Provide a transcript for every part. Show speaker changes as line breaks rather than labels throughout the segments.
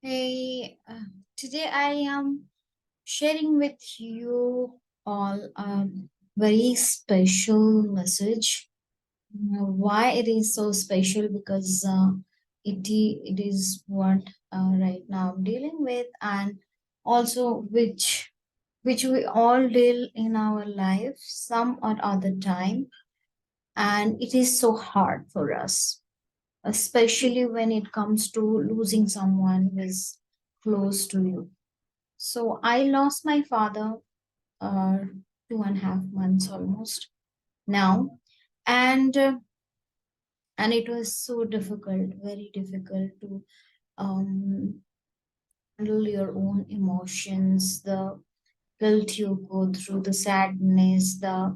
Hey, today I am sharing with you all a very special message. Why it is so special? Because it is what right now I'm dealing with, and also which we all deal in our life some or other time, and it is so hard for us, especially when it comes to losing someone who is close to you. So I lost my father 2.5 months almost now, and it was so difficult, very difficult to um, handle your own emotions, the guilt you go through, the sadness, the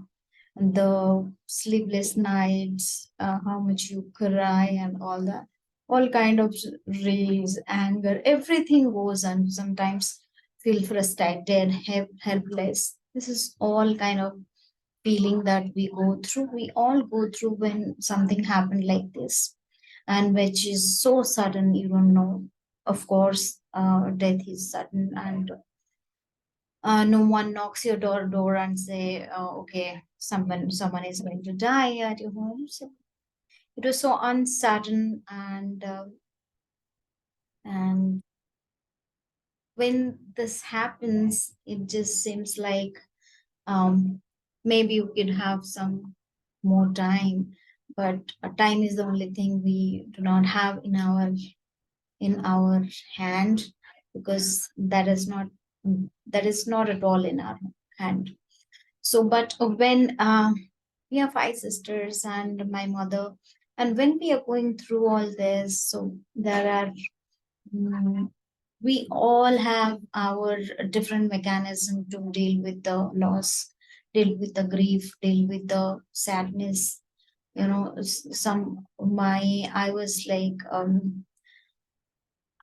sleepless nights, how much you cry, and all that, all kind of rage, anger, everything goes, and sometimes feel frustrated, helpless. This is all kind of feeling that we go through. We all go through when something happened like this, and which is so sudden, you don't know. Of course, death is sudden, and no one knocks your door and say, okay, someone is going to die at your home. So it was so uncertain, and when this happens, it just seems like um, maybe we could have some more time, but time is the only thing we do not have in our hand, because that is not at all in our hand. So, but when we have five sisters and my mother, and when we are going through all this, so there are, mm, we all have our different mechanism to deal with the loss, deal with the grief, deal with the sadness. I was like,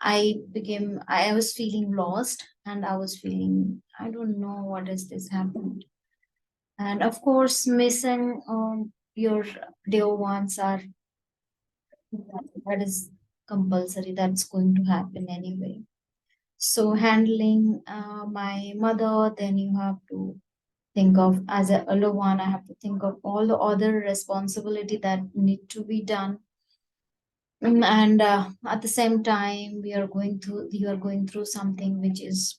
I was feeling lost, and I was feeling, I don't know what is this happened. And of course, missing your dear ones are, that is compulsory. That's going to happen anyway. So handling my mother, then you have to think of, as a elder one, I have to think of all the other responsibility that need to be done. And at the same time, you are going through something which is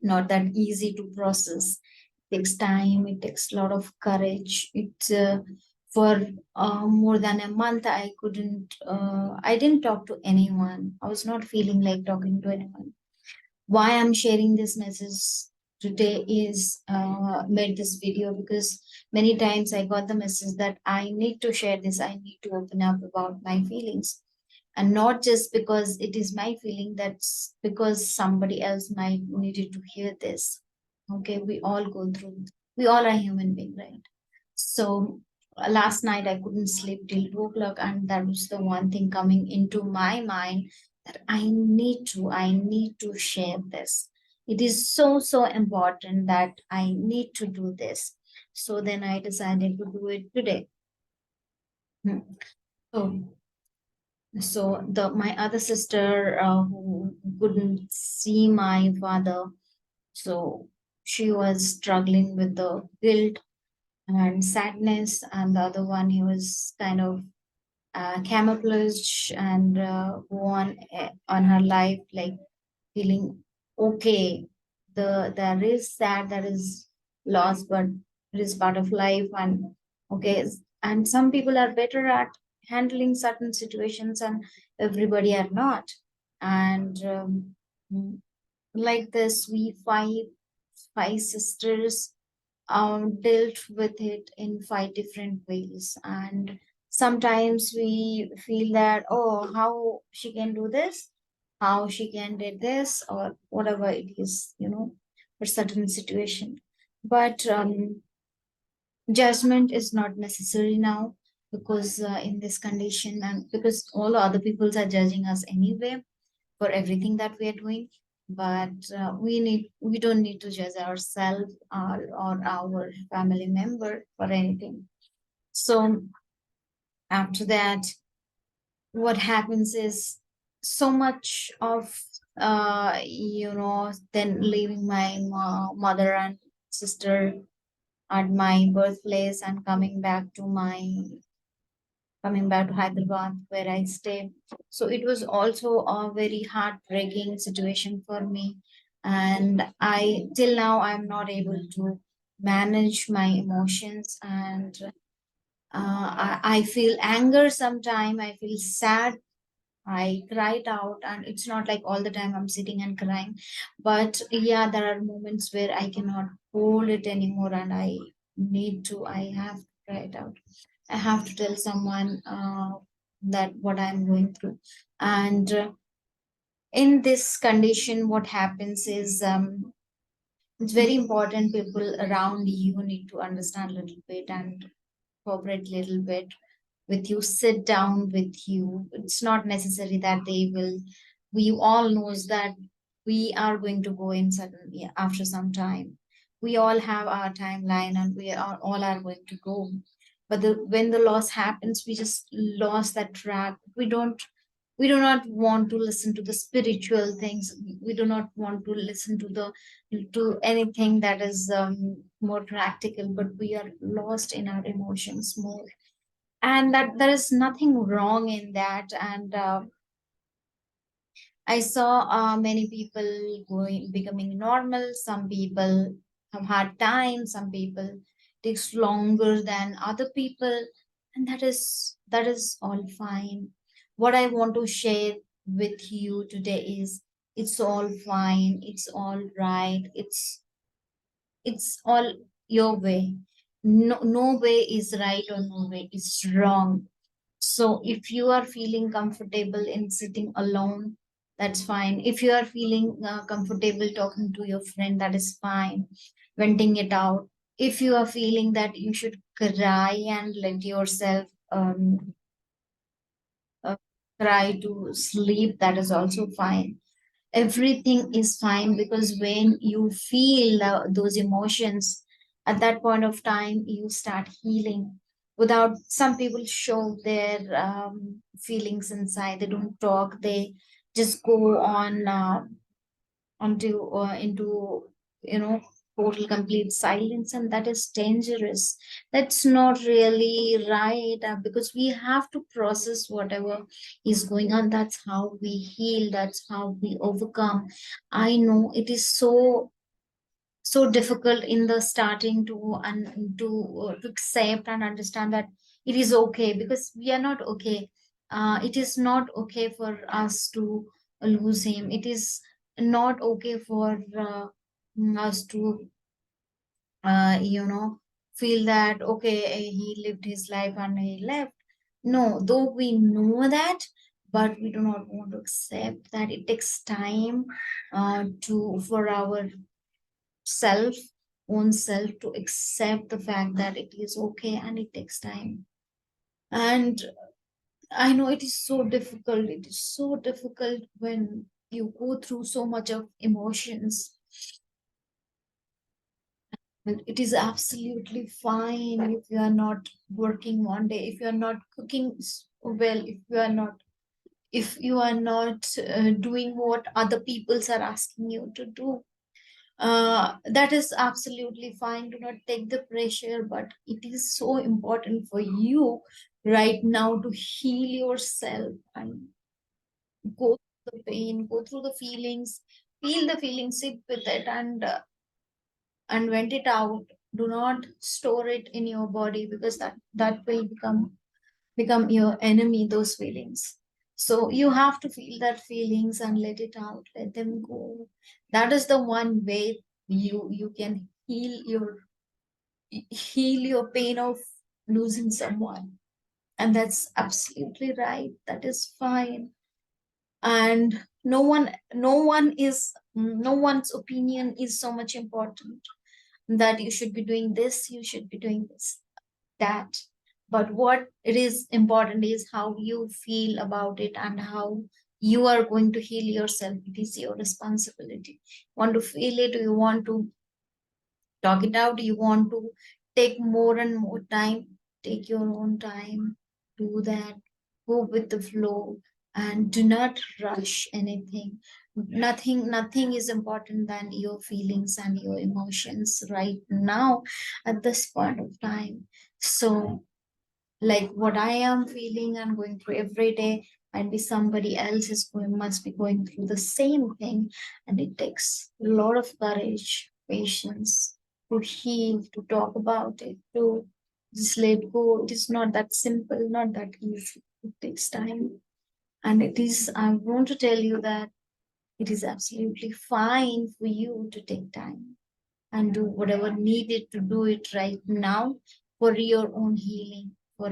not that easy to process. Takes time, it takes a lot of courage. For more than a month, I didn't talk to anyone. I was not feeling like talking to anyone. Why I'm sharing this message today is made this video, because many times I got the message that I need to share this, I need to open up about my feelings, and not just because it is my feeling, that's because somebody else might needed to hear this. Okay, we all go through, we all are human being, right? So last night I couldn't sleep till 2 o'clock, and that was the one thing coming into my mind, that I need to share this. It is so important that I need to do this. So then I decided to do it today. Hmm. So the my other sister, who couldn't see my father, so she was struggling with the guilt and sadness, and the other one, he was kind of camouflage and go on her life, like feeling okay. There is sad, there is loss, but it is part of life. And okay, and some people are better at handling certain situations, and everybody are not. And mm, like this, we five sisters dealt with it in five different ways. And sometimes we feel that, oh, how she can do this, how she can do this, or whatever it is, for certain situation. But judgment is not necessary now, because in this condition, and because all other peoples are judging us anyway for everything that we are doing. But we don't need to judge ourselves, or our family member for anything. So after that, what happens is, so much of then leaving my mother and sister at my birthplace and coming back to Hyderabad where I stay. So it was also a very heartbreaking situation for me. And I till now I'm not able to manage my emotions, and I feel anger sometime, I feel sad, I cried out, and it's not like all the time I'm sitting and crying. But yeah, there are moments where I cannot hold it anymore, and I have to cry it out. I have to tell someone that what I'm going through. And in this condition, what happens is it's very important people around you need to understand a little bit and cooperate a little bit with you, sit down with you. It's not necessary that they will. We all knows that we are going to go in suddenly after some time. We all have our timeline, and we are all are going to go. But when the loss happens, we just lost that track. We do not want to listen to the spiritual things. We do not want to listen to anything that is more practical, but we are lost in our emotions more, and that there is nothing wrong in that. And I saw many people going becoming normal. Some people have hard time. Some people takes longer than other people, and that is all fine. What I want to share with you today is it's all fine. It's all right. It's all your way. No way is right or no way is wrong. So if you are feeling comfortable in sitting alone, that's fine. If you are feeling comfortable talking to your friend, that is fine. Venting it out. If you are feeling that you should cry and let yourself uh, cry to sleep, that is also fine. Everything is fine, because when you feel those emotions, at that point of time you start healing. Without, some people show their feelings inside, they don't talk, they just go on onto into total complete silence, and that is dangerous. That's not really right, because we have to process whatever is going on. That's how we heal, that's how we overcome. I know it is so difficult in the starting to accept and understand that it is okay, because we are not okay. It is not okay for us to lose him. It is not okay for us to feel that okay, he lived his life and he left. No, though we know that, but we do not want to accept that it takes time to for our self own self to accept the fact that it is okay, and it takes time. And I know it is so difficult. It is so difficult when you go through so much of emotions. And it is absolutely fine if you are not working one day, if you are not cooking well, if you are not doing what other peoples are asking you to do. That is absolutely fine. Do not take the pressure, but it is so important for you right now to heal yourself and go through the pain, go through the feelings, feel the feelings, sit with it, and vent it out. Do not store it in your body, because that will become your enemy, those feelings. So you have to feel that feelings and let it out, let them go. That is the one way you can heal your pain of losing someone. And that's absolutely right, that is fine. And no one's opinion is so much important that you should be doing this, you should be doing this, that. But what it is important is how you feel about it, and how you are going to heal yourself. It is your responsibility. Want to feel it, you want to talk it out, you want to take more and more time, take your own time, do that, go with the flow, and do not rush anything. Nothing is important than your feelings and your emotions right now at this point of time. So like what I am feeling and going through every day, might be somebody else is going must be going through the same thing, and it takes a lot of courage, patience to heal, to talk about it, to just let go. It is not that simple, not that easy. It takes time. And it is, I want to tell you that it is absolutely fine for you to take time and do whatever needed to do it right now for your own healing, for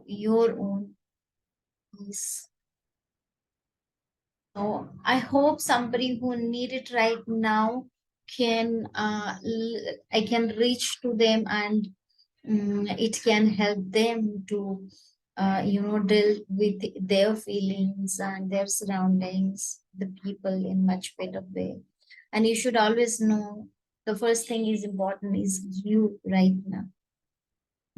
your own peace. So I hope somebody who need it right now can I can reach to them, and it can help them to deal with their feelings and their surroundings, the people in much better way. And you should always know the first thing is important is you right now.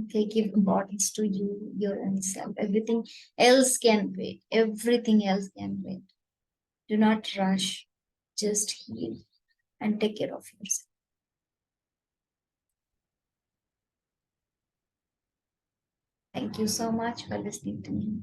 Okay, give importance to you, your own self. Everything else can wait. Everything else can wait. Do not rush. Just heal and take care of yourself. Thank you so much for listening to me.